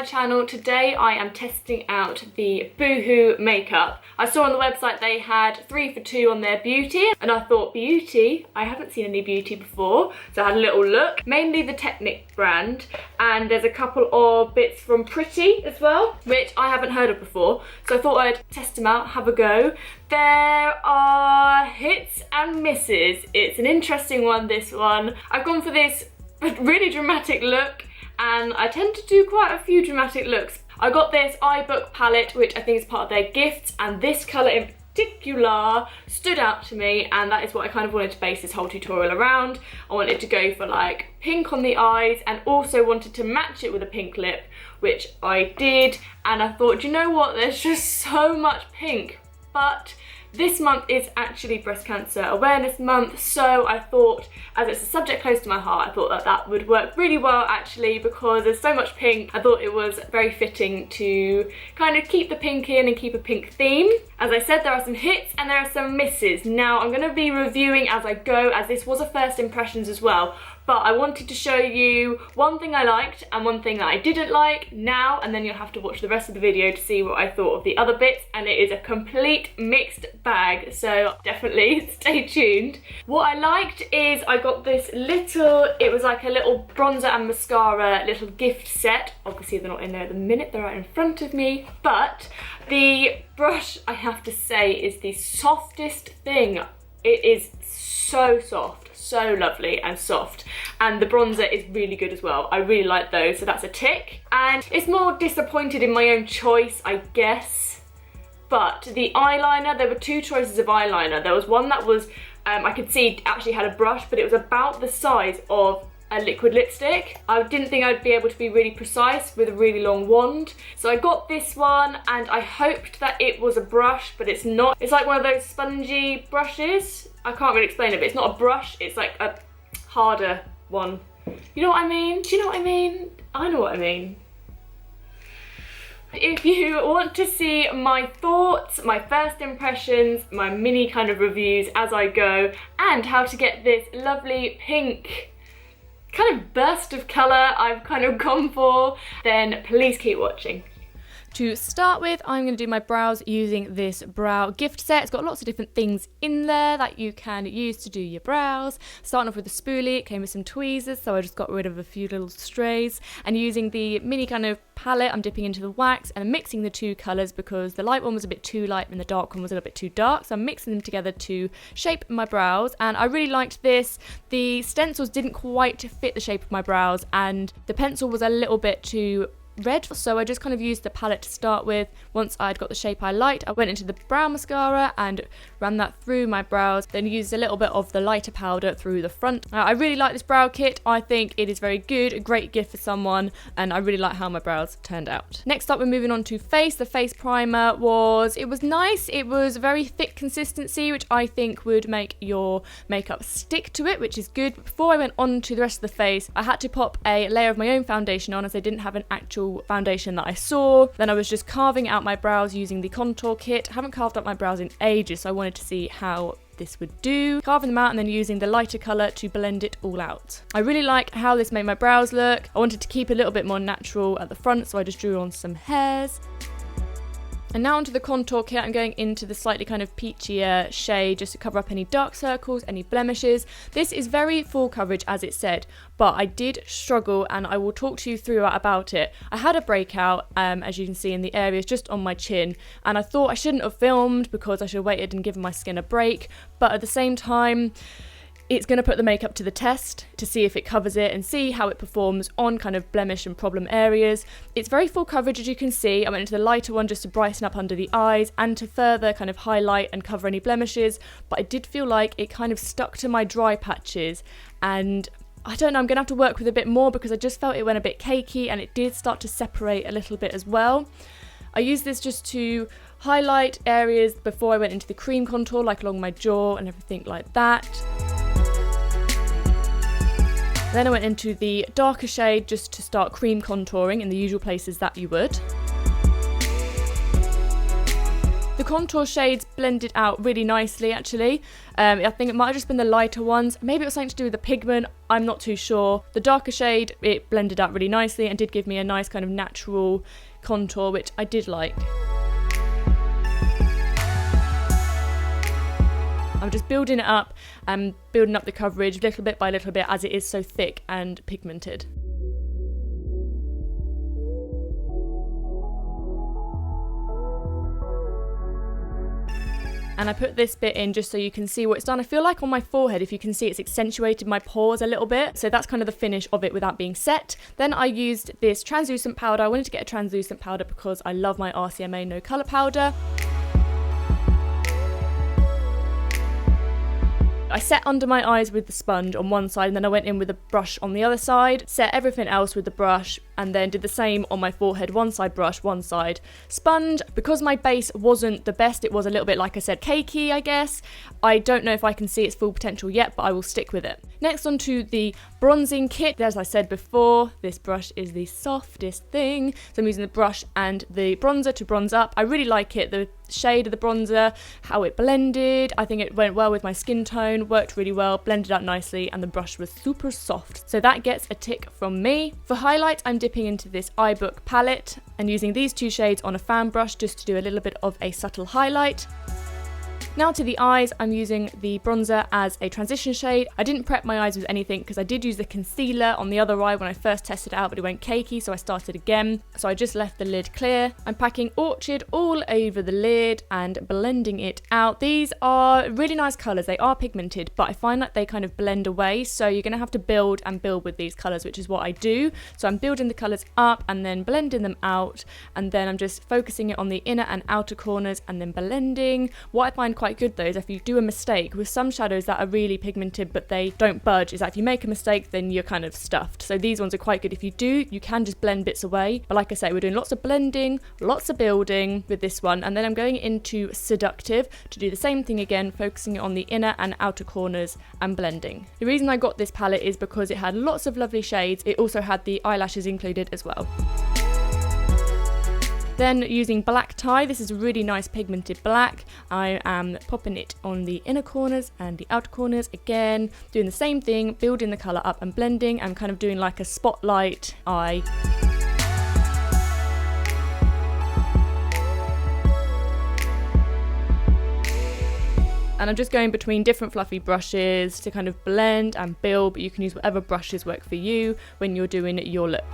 my channel. Today I am testing out the BOOHOO makeup. I saw on the website they had 3 for 2 on their beauty and I thought, beauty? I haven't seen any beauty before, so I had a little look. Mainly the Technic brand, and there's a couple of bits from Pretty as well, which I haven't heard of before, so I thought I'd test them out, have a go. There are hits and misses. It's an interesting one, this one. I've gone for this really dramatic look, and I tend to do quite a few dramatic looks. I got this iBook palette, which I think is part of their gifts, and this colour in particular stood out to me, and that is what I kind of wanted to base this whole tutorial around. I wanted to go for like pink on the eyes and also wanted to match it with a pink lip, which I did, and I thought, do you know what, there's just so much pink. But this month is actually Breast Cancer Awareness Month, so I thought, as it's a subject close to my heart, I thought that that would work really well actually, because there's so much pink. I thought it was very fitting to kind of keep the pink in and keep a pink theme. As I said, there are some hits and there are some misses. Now I'm going to be reviewing as I go, as this was a first impressions as well. But I wanted to show you one thing I liked and one thing that I didn't like now, and then you'll have to watch the rest of the video to see what I thought of the other bits, and it is a complete mixed bag, so definitely stay tuned. What I liked is I got this little, it was like a little bronzer and mascara little gift set. Obviously they're not in there at the minute, they're right in front of me, but the brush, I have to say, is the softest thing. It is so soft. So lovely and soft, and the bronzer is really good as well. I really like those, so that's a tick. And it's more disappointed in my own choice, I guess, but the eyeliner, there were 2 choices of eyeliner. There was one that was I could see actually had a brush, but it was about the size of a liquid lipstick. I didn't think I'd be able to be really precise with a really long wand, so I got this one and I hoped that it was a brush, but it's not. It's like one of those spongy brushes. I can't really explain it, but it's not a brush, it's like a harder one. You know what I mean? Do you know what I mean? I know what I mean. If you want to see my thoughts, my first impressions, my mini kind of reviews as I go, and how to get this lovely pink kind of burst of colour I've kind of gone for, then please keep watching. To start with, I'm going to do my brows using this brow gift set. It's got lots of different things in there that you can use to do your brows. Starting off with a spoolie, it came with some tweezers, so I just got rid of a few little strays. And using the mini kind of palette, I'm dipping into the wax and I'm mixing the 2 colours because the light one was a bit too light and the dark one was a little bit too dark. So I'm mixing them together to shape my brows, and I really liked this. The stencils didn't quite fit the shape of my brows, and the pencil was a little bit too red, so I just kind of used the palette to start with. Once I'd got the shape I liked, I went into the brow mascara and ran that through my brows, then used a little bit of the lighter powder through the front. I really like this brow kit. I think it is very good, a great gift for someone, and I really like how my brows turned out. Next up, we're moving on to face. The face primer was nice. It was very thick consistency, which I think would make your makeup stick to it, which is good. But before I went on to the rest of the face, I had to pop a layer of my own foundation on, as I didn't have an actual foundation that I saw. Then I was just carving out my brows using the contour kit. I haven't carved up my brows in ages, so I wanted to see how this would do. Carving them out and then using the lighter colour to blend it all out. I really like how this made my brows look. I wanted to keep a little bit more natural at the front, so I just drew on some hairs. And now onto the contour kit, I'm going into the slightly kind of peachier shade just to cover up any dark circles, any blemishes. This is very full coverage, as it said, but I did struggle, and I will talk to you through about it. I had a breakout, as you can see, in the areas just on my chin, and I thought I shouldn't have filmed because I should have waited and given my skin a break, but at the same time, it's going to put the makeup to the test to see if it covers it and see how it performs on kind of blemish and problem areas. It's very full coverage, as you can see. I went into the lighter one just to brighten up under the eyes and to further kind of highlight and cover any blemishes, but I did feel like it kind of stuck to my dry patches, and I don't know, I'm going to have to work with a bit more because I just felt it went a bit cakey and it did start to separate a little bit as well. I used this just to highlight areas before I went into the cream contour, like along my jaw and everything like that. Then I went into the darker shade just to start cream contouring in the usual places that you would. The contour shades blended out really nicely actually. I think it might have just been the lighter ones. Maybe it was something to do with the pigment, I'm not too sure. The darker shade, it blended out really nicely and did give me a nice kind of natural contour, which I did like. I'm just building it up and building up the coverage little bit by little bit as it is so thick and pigmented. And I put this bit in just so you can see what it's done. I feel like on my forehead, if you can see, it's accentuated my pores a little bit. So that's kind of the finish of it without being set. Then I used this translucent powder. I wanted to get a translucent powder because I love my RCMA no colour powder. I set under my eyes with the sponge on one side and then I went in with a brush on the other side, set everything else with the brush and then did the same on my forehead, one side brush, one side sponge. Because my base wasn't the best, it was a little bit, like I said, cakey, I guess. I don't know if I can see its full potential yet, but I will stick with it. Next on to the bronzing kit. As I said before, this brush is the softest thing. So I'm using the brush and the bronzer to bronze up. I really like it, the shade of the bronzer, how it blended. I think it went well with my skin tone, worked really well, blended out nicely, and the brush was super soft. So that gets a tick from me. For highlight, I'm dipping into this iBook palette and using these two shades on a fan brush just to do a little bit of a subtle highlight. Now to the eyes, I'm using the bronzer as a transition shade. I didn't prep my eyes with anything because I did use the concealer on the other eye when I first tested it out, but it went cakey, so I started again. So I just left the lid clear. I'm packing Orchid all over the lid and blending it out. These are really nice colours. They are pigmented, but I find that they kind of blend away. So you're going to have to build and build with these colours, which is what I do. So I'm building the colours up and then blending them out. And then I'm just focusing it on the inner and outer corners and then blending. What I find quite good though is if you do a mistake with some shadows that are really pigmented but they don't budge, is that if you make a mistake then you're kind of stuffed. So these ones are quite good. If you do, you can just blend bits away, but like I say, we're doing lots of blending, lots of building with this one, and then I'm going into Seductive to do the same thing again, focusing on the inner and outer corners and blending. The reason I got this palette is because it had lots of lovely shades. It also had the eyelashes included as well. Then using black tie, this is a really nice pigmented black. I am popping it on the inner corners and the outer corners. Again, doing the same thing, building the colour up and blending. I'm kind of doing like a spotlight eye. And I'm just going between different fluffy brushes to kind of blend and build, but you can use whatever brushes work for you when you're doing your look.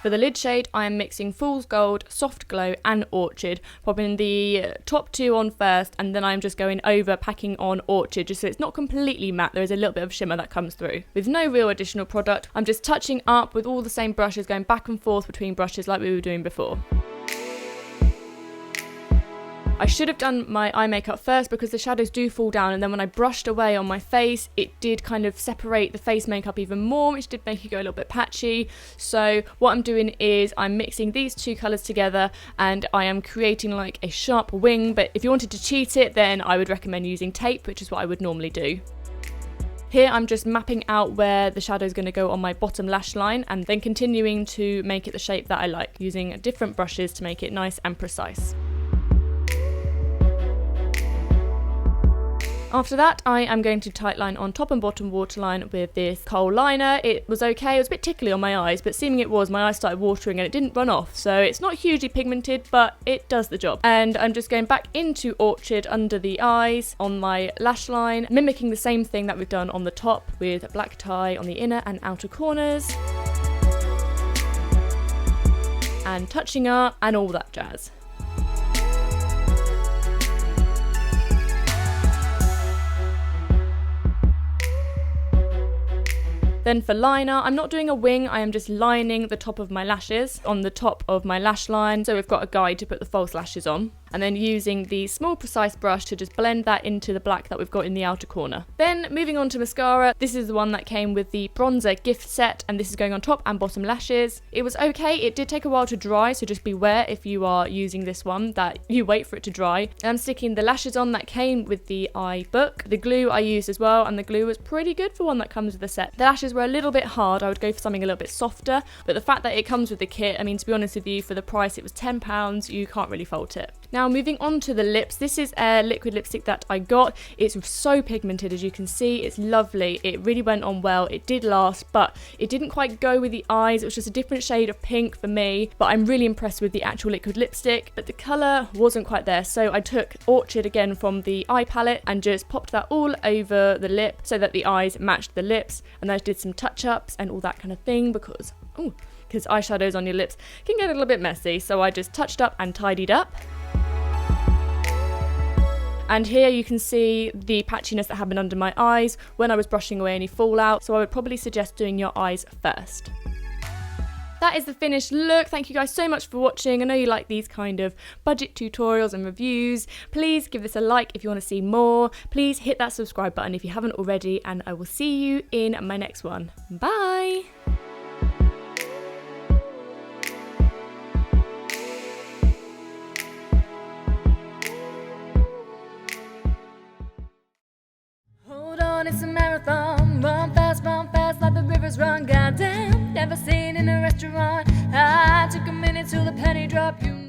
For the lid shade, I am mixing Fool's Gold, Soft Glow and Orchid, popping the top two on first, and then I'm just going over packing on Orchid just so it's not completely matte. There is a little bit of shimmer that comes through. With no real additional product, I'm just touching up with all the same brushes, going back and forth between brushes like we were doing before. I should have done my eye makeup first because the shadows do fall down, and then when I brushed away on my face, it did kind of separate the face makeup even more, which did make it go a little bit patchy. So what I'm doing is I'm mixing these two colours together and I am creating like a sharp wing, but if you wanted to cheat it, then I would recommend using tape, which is what I would normally do. Here I'm just mapping out where the shadow is going to go on my bottom lash line and then continuing to make it the shape that I like, using different brushes to make it nice and precise. After that, I am going to tightline on top and bottom waterline with this kohl liner. It was okay, it was a bit tickly on my eyes, but seeming it was, my eyes started watering and it didn't run off. So it's not hugely pigmented, but it does the job. And I'm just going back into Orchid under the eyes on my lash line, mimicking the same thing that we've done on the top with black tie on the inner and outer corners. And touching up and all that jazz. Then for liner, I'm not doing a wing, I am just lining the top of my lashes on the top of my lash line. So we've got a guide to put the false lashes on. and then using the small precise brush to just blend that into the black that we've got in the outer corner. Then moving on to mascara, this is the one that came with the bronzer gift set, and this is going on top and bottom lashes. It was okay, it did take a while to dry, so just beware if you are using this one that you wait for it to dry. And I'm sticking the lashes on that came with the eye book. The glue I used as well, and the glue was pretty good for one that comes with the set. The lashes were a little bit hard, I would go for something a little bit softer, but the fact that it comes with the kit, I mean, to be honest with you, for the price it was £10, you can't really fault it. Now moving on to the lips, this is a liquid lipstick that I got. It's so pigmented, as you can see, it's lovely, it really went on well, it did last, but it didn't quite go with the eyes. It was just a different shade of pink for me, but I'm really impressed with the actual liquid lipstick, but the colour wasn't quite there, so I took Orchard again from the eye palette and just popped that all over the lip so that the eyes matched the lips, and I did some touch-ups and all that kind of thing because eyeshadows on your lips can get a little bit messy, so I just touched up and tidied up. And here you can see the patchiness that happened under my eyes when I was brushing away any fallout, so I would probably suggest doing your eyes first. That is the finished look. Thank you guys so much for watching. I know you like these kind of budget tutorials and reviews. Please give this a like if you want to see more. Please hit that subscribe button if you haven't already, and I will see you in my next one. Bye! It's a marathon, run fast like the rivers run, goddamn, never seen in a restaurant. I took a minute till the penny drop, you